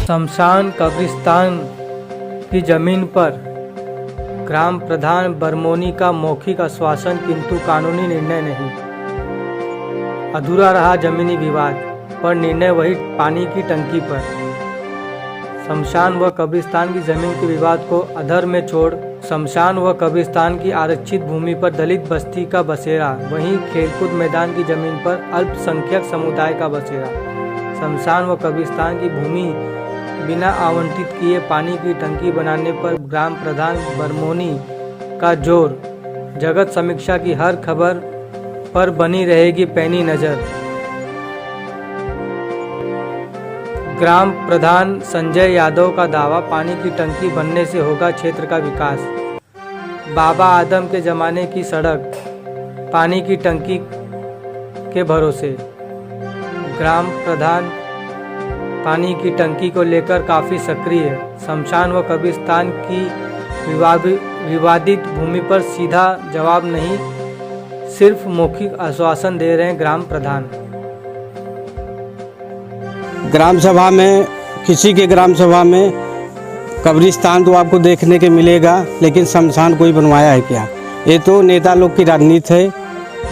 शमशान कब्रिस्तान की जमीन पर ग्राम प्रधान बरमोनी का मौखिक आश्वासन किंतु कानूनी निर्णय नहीं। अधूरा रहा जमीनी विवाद पर निर्णय वही पानी की टंकी पर। शमशान व कब्रिस्तान की जमीन के विवाद को अधर में छोड़ शमशान व कब्रिस्तान की आरक्षित भूमि पर दलित बस्ती का बसेरा, वहीं खेलकूद मैदान की जमीन पर अल्पसंख्यक समुदाय का बसेरा। शमशान व कब्रिस्तान की भूमि बिना आवंटित किए पानी की टंकी बनाने पर ग्राम प्रधान बरमोनी का जोर। जगत समीक्षा की हर खबर पर बनी रहेगी पैनी नजर। ग्राम प्रधान संजय यादव का दावा, पानी की टंकी बनने से होगा क्षेत्र का विकास। बाबा आदम के जमाने की सड़क पानी की टंकी के भरोसे। ग्राम प्रधान पानी की टंकी को लेकर काफ़ी सक्रिय। शमशान व कब्रिस्तान की विवादित भूमि पर सीधा जवाब नहीं, सिर्फ मौखिक आश्वासन दे रहे हैं ग्राम प्रधान। ग्राम सभा में, किसी के ग्राम सभा में कब्रिस्तान तो आपको देखने के मिलेगा, लेकिन शमशान कोई बनवाया है क्या? ये तो नेता लोग की राजनीति है।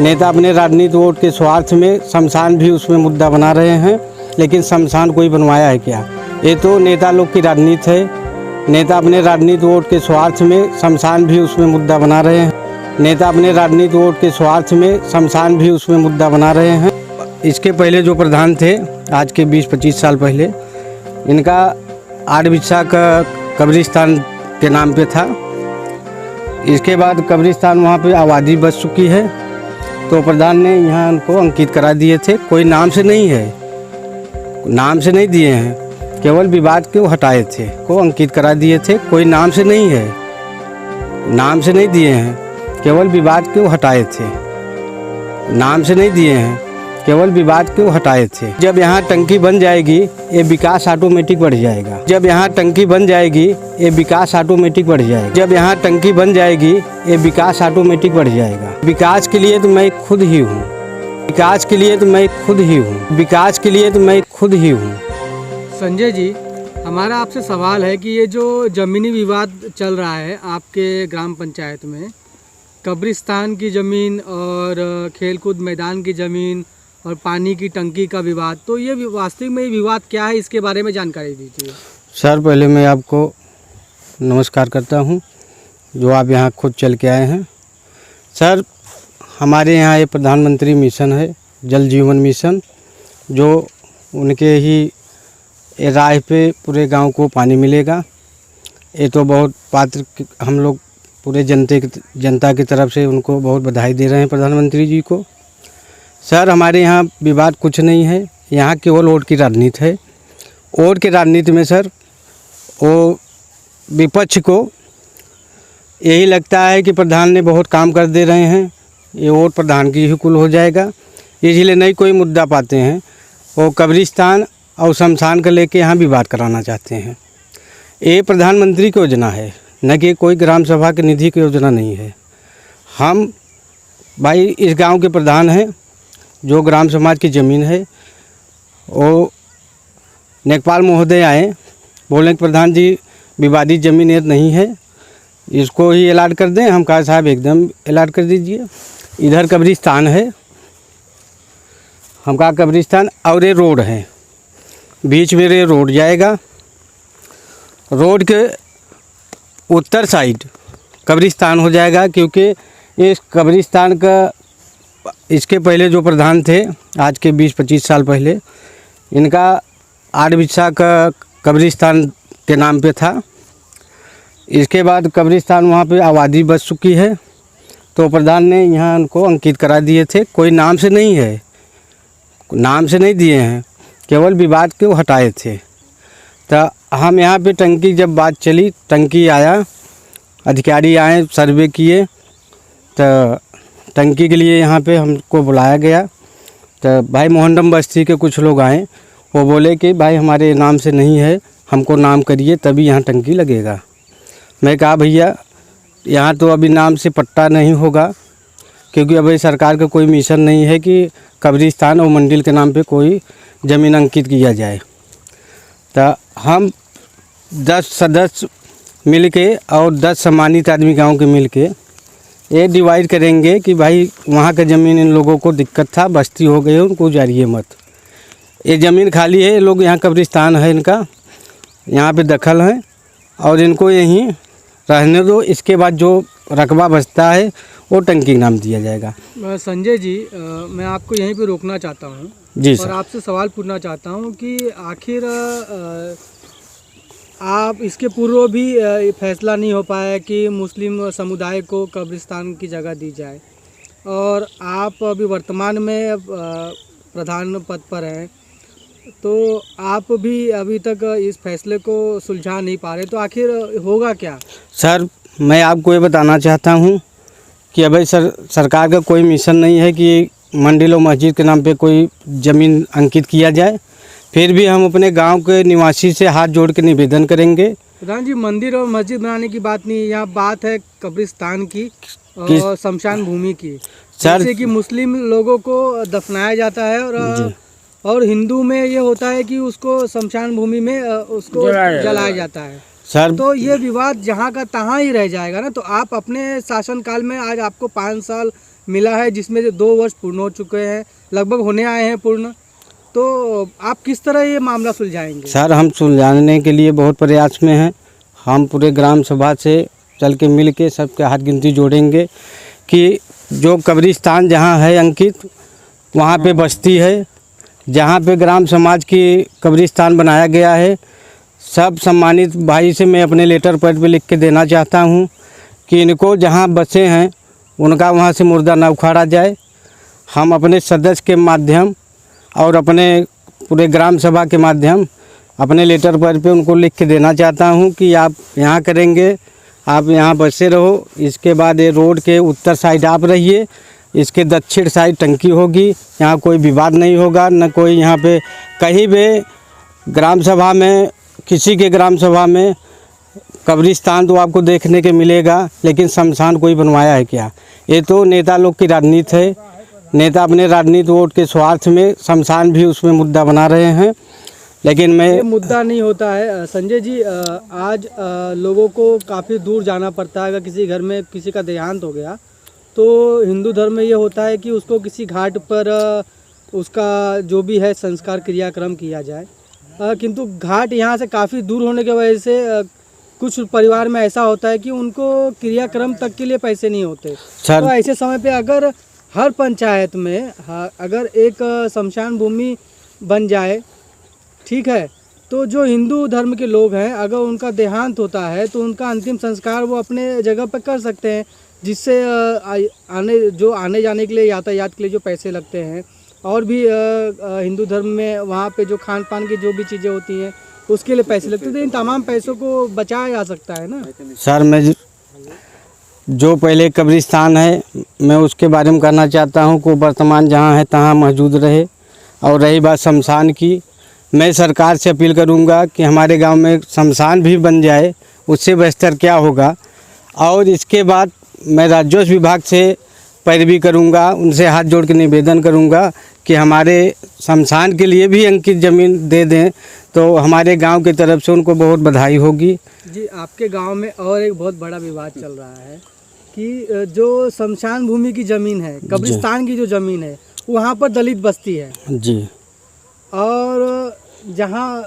नेता अपने राजनीति वोट के स्वार्थ में शमशान भी उसमें मुद्दा बना रहे हैं, लेकिन शमशान कोई बनवाया है क्या? ये तो नेता लोग की राजनीति है। नेता अपने राजनीति वोट के स्वार्थ में शमशान भी उसमें मुद्दा बना रहे हैं। नेता अपने राजनीति वोट के स्वार्थ में शमशान भी उसमें मुद्दा बना रहे हैं। इसके पहले जो प्रधान थे, आज के 20-25 साल पहले, इनका 8 बिस्सा का कब्रिस्तान के नाम पे था। इसके बाद कब्रिस्तान वहाँ पे आबादी बच चुकी है, तो प्रधान ने यहाँ उनको अंकित करा दिए थे। कोई नाम से नहीं है, नाम से नहीं दिए हैं, केवल विवाद को हटाए थे, को अंकित करा दिए थे। कोई नाम से नहीं है, नाम से नहीं दिए हैं, केवल विवाद को हटाए थे। नाम से नहीं दिए हैं, केवल विवाद को हटाए थे। जब यहाँ टंकी बन जाएगी, ये विकास ऑटोमेटिक बढ़ जाएगा। जब यहाँ टंकी बन जाएगी, ये विकास ऑटोमेटिक बढ़ जाएगा। जब यहाँ टंकी बन जाएगी, ये विकास ऑटोमेटिक बढ़ जाएगा। विकास के लिए तो मैं खुद ही हूँ। विकास के लिए तो मैं खुद ही हूँ। विकास के लिए तो मैं खुद ही हूँ। संजय जी, हमारा आपसे सवाल है कि ये जो ज़मीनी विवाद चल रहा है आपके ग्राम पंचायत में, कब्रिस्तान की ज़मीन और खेलकूद मैदान की ज़मीन और पानी की टंकी का विवाद, तो ये वास्तविक में ये विवाद क्या है, इसके बारे में जानकारी दीजिए। सर, पहले मैं आपको नमस्कार करता हूँ जो आप यहाँ खुद चल के आए हैं। सर, हमारे यहाँ ये प्रधानमंत्री मिशन है, जल जीवन मिशन, जो उनके ही राह पे पूरे गांव को पानी मिलेगा। ये तो बहुत पात्र, हम लोग पूरे जनता की तरफ से उनको बहुत बधाई दे रहे हैं प्रधानमंत्री जी को। सर, हमारे यहाँ विवाद कुछ नहीं है, यहाँ केवल वोट की राजनीति है। वोट की राजनीति में सर, वो विपक्ष को यही लगता है कि प्रधान ने बहुत काम कर दे रहे हैं, ये वोट प्रधान की ही कुल हो जाएगा, इसलिए नहीं कोई मुद्दा पाते हैं। वो कब्रिस्तान और शमशान का लेके यहाँ विवाद कराना चाहते हैं। ये प्रधानमंत्री की योजना है, न कि कोई ग्राम सभा की निधि की योजना नहीं है। हम भाई इस गांव के प्रधान हैं, जो ग्राम समाज की ज़मीन है, वो नेकपाल महोदय आए, बोले कि प्रधान जी विवादित ज़मीन ये नहीं है, इसको ही अलॉट कर दें। हम कहा साहब एकदम अलॉट कर दीजिए। इधर कब्रिस्तान है, हम कहा कब्रिस्तान, और ये रोड है, बीच में ये रोड जाएगा। रोड के उत्तर साइड कब्रिस्तान हो जाएगा, क्योंकि इस कब्रिस्तान का, इसके पहले जो प्रधान थे, आज के 20-25 साल पहले, इनका 8 बिस्सा का कब्रिस्तान के नाम पे था। इसके बाद कब्रिस्तान वहाँ पे आबादी बच चुकी है, तो प्रधान ने यहाँ उनको अंकित करा दिए थे। कोई नाम से नहीं है, नाम से नहीं दिए हैं, केवल विवाद को हटाए थे। तो हम यहाँ पे टंकी, जब बात चली, टंकी आया, अधिकारी आए, सर्वे किए, तो टंकी के लिए यहाँ पे हमको बुलाया गया। तो भाई मोहनडम बस्ती के कुछ लोग आए, वो बोले कि भाई हमारे नाम से नहीं है, हमको नाम करिए तभी यहाँ टंकी लगेगा। मैं कहा भैया यहाँ तो अभी नाम से पट्टा नहीं होगा, क्योंकि अभी सरकार का कोई मिशन नहीं है कि कब्रिस्तान और मंदिर के नाम पे कोई ज़मीन अंकित किया जाए। तो हम 10 सदस्य मिल के और 10 सम्मानित आदमी गांव के मिल के ये डिवाइड करेंगे कि भाई वहाँ का ज़मीन इन लोगों को दिक्कत था, बस्ती हो गई है, उनको उजारिए मत। ये ज़मीन खाली है, ये लोग यहाँ कब्रिस्तान है इनका, यहाँ पे दखल है और इनको यहीं रहने दो। इसके बाद जो रकबा बचता है वो टंकी का नाम दिया जाएगा। संजय जी, मैं आपको यहीं पे रोकना चाहता हूँ जी और सर। आपसे सवाल पूछना चाहता हूँ कि आखिर आप इसके पूर्व भी फैसला नहीं हो पाया कि मुस्लिम समुदाय को कब्रिस्तान की जगह दी जाए और आप अभी वर्तमान में प्रधान पद पर हैं, तो आप भी अभी तक इस फैसले को सुलझा नहीं पा रहे, तो आखिर होगा क्या? सर मैं आपको ये बताना चाहता हूँ कि अभी सरकार का कोई मिशन नहीं है कि मंदिर और मस्जिद के नाम पे कोई ज़मीन अंकित किया जाए। फिर भी हम अपने गांव के निवासी से हाथ जोड़ के निवेदन करेंगे। प्रधान जी, मंदिर और मस्जिद बनाने की बात नहीं है, यहाँ बात है कब्रिस्तान की और शमशान भूमि की। सर जैसे कि मुस्लिम लोगों को दफनाया जाता है और हिंदू में ये होता है कि उसको शमशान भूमि में उसको जलाया जाता है। सर तो ये विवाद जहाँ का तहाँ ही रह जाएगा ना। तो आप अपने शासनकाल में आज आपको 5 साल मिला है, जिसमें से 2 वर्ष पूर्ण हो चुके हैं, लगभग होने आए हैं पूर्ण, तो आप किस तरह ये मामला सुलझाएंगे? सर हम सुलझाने के लिए बहुत प्रयास में हैं। हम पूरे ग्राम सभा से चल के मिल के सबके हाथ गिनती जोड़ेंगे कि जो कब्रिस्तान जहाँ है अंकित वहाँ पे बस्ती है, जहाँ पे ग्राम समाज की कब्रिस्तान बनाया गया है, सब सम्मानित भाई से मैं अपने लेटर पैड पे लिख के देना चाहता हूँ कि इनको जहाँ बसे हैं उनका वहाँ से मुर्दा ना उखाड़ा जाए। हम अपने सदस्य के माध्यम और अपने पूरे ग्राम सभा के माध्यम अपने लेटर पैड पे उनको लिख के देना चाहता हूँ कि आप यहाँ करेंगे, आप यहाँ बसे रहो। इसके बाद ये रोड के उत्तर साइड आप रहिए, इसके दक्षिण साइड टंकी होगी, यहाँ कोई विवाद नहीं होगा, न कोई यहाँ पे कहीं भी ग्राम सभा में, किसी के ग्राम सभा में कब्रिस्तान तो आपको देखने के मिलेगा, लेकिन शमशान कोई बनवाया है क्या? ये तो नेता लोग की राजनीति है। नेता अपने राजनीति वोट के स्वार्थ में शमशान भी उसमें मुद्दा बना रहे हैं, लेकिन मैं ये मुद्दा नहीं होता है संजय जी। आज लोगों को काफ़ी दूर जाना पड़ता है। अगर किसी घर में किसी का देहांत हो गया तो हिंदू धर्म में ये होता है कि उसको किसी घाट पर उसका जो भी है संस्कार क्रियाक्रम किया जाए, किंतु घाट यहाँ से काफ़ी दूर होने की वजह से कुछ परिवार में ऐसा होता है कि उनको क्रियाक्रम तक के लिए पैसे नहीं होते। तो ऐसे समय पे अगर हर पंचायत में अगर एक शमशान भूमि बन जाए, ठीक है, तो जो हिंदू धर्म के लोग हैं अगर उनका देहांत होता है तो उनका अंतिम संस्कार वो अपने जगह पर कर सकते हैं, जिससे आने जाने के लिए, यातायात के लिए जो पैसे लगते हैं और भी हिंदू धर्म में वहाँ पे जो खान पान की जो भी चीज़ें होती हैं उसके लिए पैसे लगते हैं। तो इन तमाम पैसों को बचाया जा सकता है ना। सर मैं जो पहले कब्रिस्तान है मैं उसके बारे में कहना चाहता हूँ कि वर्तमान जहाँ है तहाँ मौजूद रहे। और रही बात शमशान की, मैं सरकार से अपील करूँगा कि हमारे गांव में शमशान भी बन जाए, उससे बेहतर क्या होगा। और इसके बाद मैं राजस्व विभाग से पैरवी करूँगा, उनसे हाथ जोड़ के निवेदन करूँगा कि हमारे शमशान के लिए भी अंकित ज़मीन दे दें, तो हमारे गांव की तरफ से उनको बहुत बधाई होगी। जी, आपके गांव में और एक बहुत बड़ा विवाद चल रहा है कि जो शमशान भूमि की ज़मीन है, कब्रिस्तान की जो ज़मीन है, वहाँ पर दलित बस्ती है जी, और जहाँ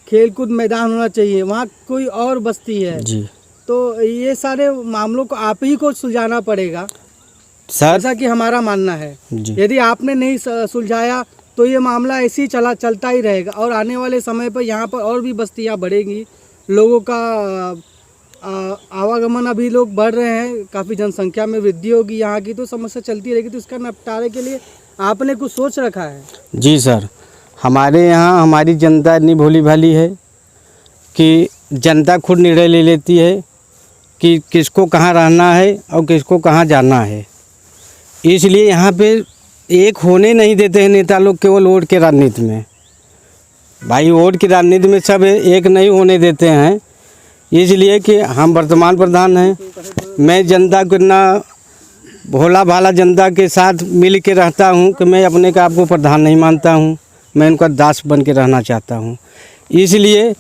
खेलकूद मैदान होना चाहिए वहाँ कोई और बस्ती है जी। तो ये सारे मामलों को आप ही को सुलझाना पड़ेगा, सर ऐसा कि हमारा मानना है। जी। यदि आपने नहीं सुलझाया तो ये मामला ऐसे ही चलता ही रहेगा और आने वाले समय पर यहाँ पर और भी बस्तियाँ बढ़ेंगी, लोगों का आवागमन, अभी लोग बढ़ रहे हैं, काफ़ी जनसंख्या में वृद्धि होगी यहाँ की, तो समस्या चलती रहेगी। तो इसका निपटारे के लिए आपने कुछ सोच रखा है? जी सर, हमारे यहाँ हमारी जनता इतनी भोली भाली है कि जनता खुद निर्णय ले लेती है कि किसको कहाँ रहना है और किसको कहाँ जाना है। इसलिए यहाँ पे एक होने नहीं देते हैं नेता लोग, केवल वोट के राजनीति में। भाई वोट की राजनीति में सब एक नहीं होने देते हैं, इसलिए कि हम वर्तमान प्रधान हैं। मैं जनता को ना भोला भाला जनता के साथ मिल के रहता हूँ कि मैं अपने का आपको प्रधान नहीं मानता हूँ, मैं उनका दास बन के रहना चाहता हूँ। इसलिए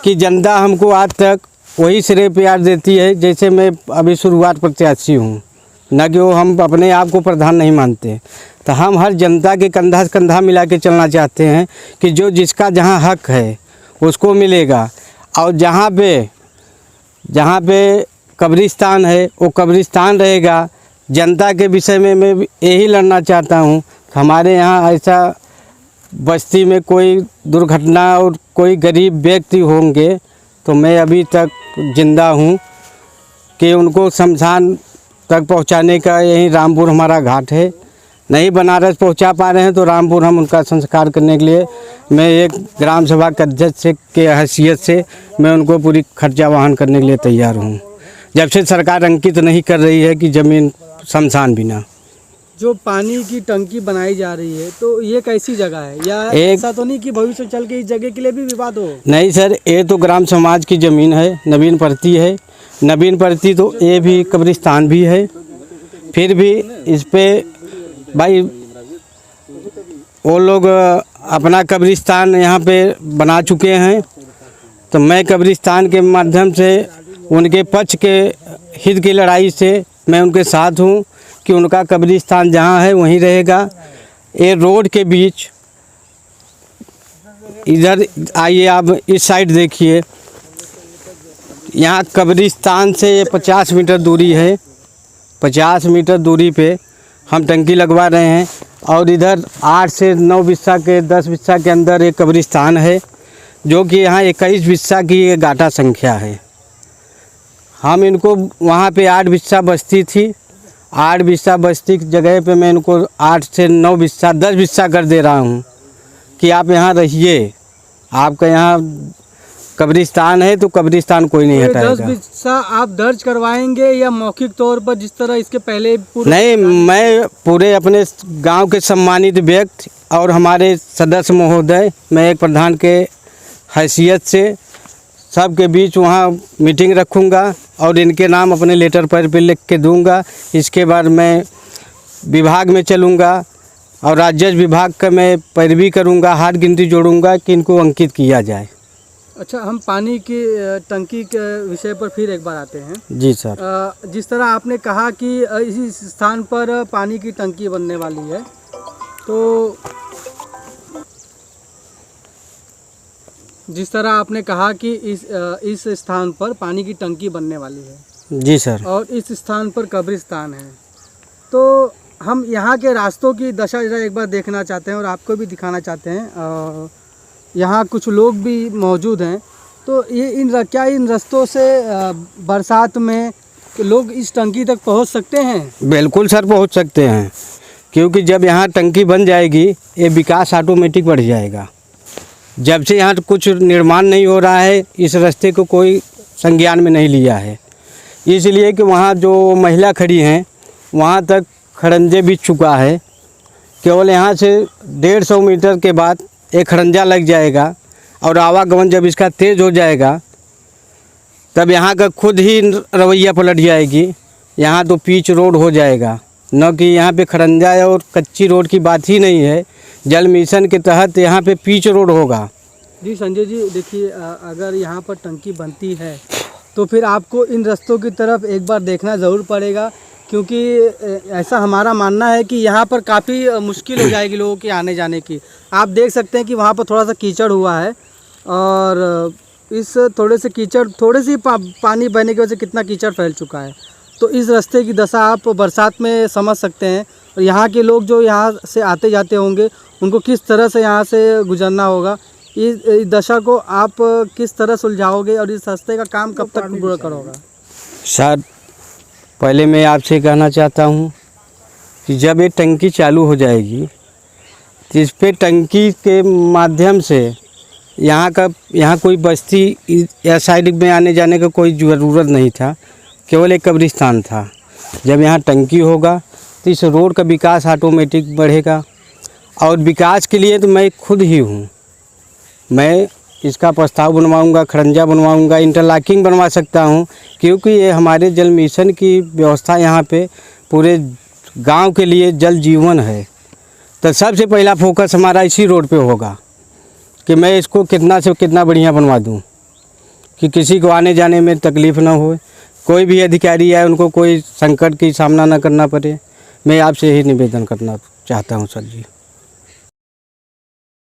कि जनता हमको आज तक वही श्रेय प्यार देती है जैसे मैं अभी शुरुआत प्रत्याशी हूँ, न कि वो हम अपने आप को प्रधान नहीं मानते। तो हम हर जनता के कंधा से कंधा मिला के चलना चाहते हैं कि जो जिसका जहाँ हक है उसको मिलेगा। और जहाँ पे कब्रिस्तान है वो कब्रिस्तान रहेगा। जनता के विषय में मैं यही लड़ना चाहता हूँ। हमारे यहाँ ऐसा बस्ती में कोई दुर्घटना और कोई गरीब व्यक्ति होंगे तो मैं अभी तक जिंदा हूँ कि उनको शमशान तक पहुँचाने का यही रामपुर हमारा घाट है। नहीं बनारस पहुँचा पा रहे हैं तो रामपुर हम उनका संस्कार करने के लिए मैं एक ग्राम सभा के अध्यक्ष के हैसियत से मैं उनको पूरी खर्चा वहन करने के लिए तैयार हूँ। जब से सरकार अंकित नहीं कर रही है कि ज़मीन शमशान बिना। जो पानी की टंकी बनाई जा रही है तो ये कैसी जगह है, या ऐसा तो नहीं कि भविष्य चल के इस जगह के लिए भी विवाद हो? नहीं सर, ये तो ग्राम समाज की ज़मीन है, नवीन परती है। नवीन परती तो ये भी कब्रिस्तान भी है। फिर भी इस पे भाई वो लोग अपना कब्रिस्तान यहाँ पे बना चुके हैं, तो मैं कब्रिस्तान के माध्यम से उनके पक्ष के हित की लड़ाई से मैं उनके साथ हूँ कि उनका कब्रिस्तान जहाँ है वहीं रहेगा। ये रोड के बीच इधर आइए, आप इस साइड देखिए, यहाँ कब्रिस्तान से 50 मीटर दूरी है। 50 मीटर दूरी पे हम टंकी लगवा रहे हैं और इधर 8 से 9 बिस्सा के 10 बिस्सा के अंदर एक कब्रिस्तान है जो कि यहाँ 21 बिस्सा की ये गाटा संख्या है। हम इनको वहाँ पे 8 बिस्सा बस्ती थी, 8 बिस्सा बस्ती की जगह पे मैं इनको 8 से 9 बिस्सा 10 बिस्सा कर दे रहा हूँ कि आप यहाँ रहिए। आपका यहाँ कब्रिस्तान है तो कब्रिस्तान कोई नहीं हटाएगा। 10 बिस्सा आप दर्ज करवाएंगे या मौखिक तौर पर जिस तरह इसके पहले पूरे? नहीं, मैं पूरे अपने गांव के सम्मानित व्यक्ति और हमारे सदस्य महोदय, मैं एक प्रधान के हैसियत से सबके बीच वहाँ मीटिंग रखूँगा और इनके नाम अपने लेटर पर लिख के दूँगा। इसके बाद मैं विभाग में चलूँगा और राजस्व विभाग का मैं पैरवी करूँगा, हाथ गिनती जोड़ूँगा कि इनको अंकित किया जाए। अच्छा, हम पानी की टंकी के विषय पर फिर एक बार आते हैं। जी सर। जिस तरह आपने कहा कि इसी स्थान पर पानी की टंकी बनने वाली है, तो जिस तरह आपने कहा कि इस स्थान पर पानी की टंकी बनने वाली है। जी सर। और इस स्थान पर कब्रिस्तान है, तो हम यहाँ के रास्तों की दशा जरा एक बार देखना चाहते हैं और आपको भी दिखाना चाहते हैं। यहाँ कुछ लोग भी मौजूद हैं, तो ये क्या इन रास्तों से बरसात में लोग इस टंकी तक पहुँच सकते हैं? बिल्कुल सर, पहुँच सकते हैं, क्योंकि जब यहाँ टंकी बन जाएगी ये विकास ऑटोमेटिक बढ़ जाएगा। जब से यहाँ कुछ निर्माण नहीं हो रहा है, इस रास्ते को कोई संज्ञान में नहीं लिया है, इसलिए कि वहाँ जो महिला खड़ी हैं वहाँ तक खड़ंजे बिछ चुका है। केवल यहाँ से 150 मीटर के बाद एक खड़ंजा लग जाएगा और आवागमन जब इसका तेज़ हो जाएगा तब यहाँ का खुद ही रवैया पलट जाएगी। यहाँ तो पीच रोड हो जाएगा, न कि यहाँ पे खड़ंजा और कच्ची रोड की बात ही नहीं है। जल मिशन के तहत यहाँ पे पीच रोड होगा। जी संजय जी, देखिए, अगर यहाँ पर टंकी बनती है तो फिर आपको इन रास्तों की तरफ एक बार देखना ज़रूर पड़ेगा, क्योंकि ऐसा हमारा मानना है कि यहाँ पर काफ़ी मुश्किल हो जाएगी लोगों के आने जाने की। आप देख सकते हैं कि वहाँ पर थोड़ा सा कीचड़ हुआ है और इस थोड़े से कीचड़, थोड़े सी पानी बहने की वजह से कितना कीचड़ फैल चुका है। तो इस रास्ते की दशा आप बरसात में समझ सकते हैं, और यहाँ के लोग जो यहाँ से आते जाते होंगे उनको किस तरह से यहाँ से गुजरना होगा। इस दशा को आप किस तरह सुलझाओगे और इस रास्ते का काम कब तक पूरा करोगे? सर, पहले मैं आपसे कहना चाहता हूँ कि जब ये टंकी चालू हो जाएगी तो इस पर टंकी के माध्यम से यहाँ कोई बस्ती या साइड में आने जाने का कोई ज़रूरत नहीं था, केवल एक कब्रिस्तान था। जब यहाँ टंकी होगा तो इस रोड का विकास ऑटोमेटिक बढ़ेगा, और विकास के लिए तो मैं खुद ही हूँ। मैं इसका प्रस्ताव बनवाऊँगा, खड़ंजा बनवाऊँगा, इंटरलॉकिंग बनवा सकता हूँ, क्योंकि ये हमारे जल मिशन की व्यवस्था यहाँ पे पूरे गांव के लिए जल जीवन है। तो सबसे पहला फोकस हमारा इसी रोड पे होगा कि मैं इसको कितना से कितना बढ़िया बनवा दूं कि किसी को आने जाने में तकलीफ़ ना हो, कोई भी अधिकारी आए उनको कोई संकट की सामना ना करना पड़े। मैं आपसे यही निवेदन करना चाहता हूं सर जी।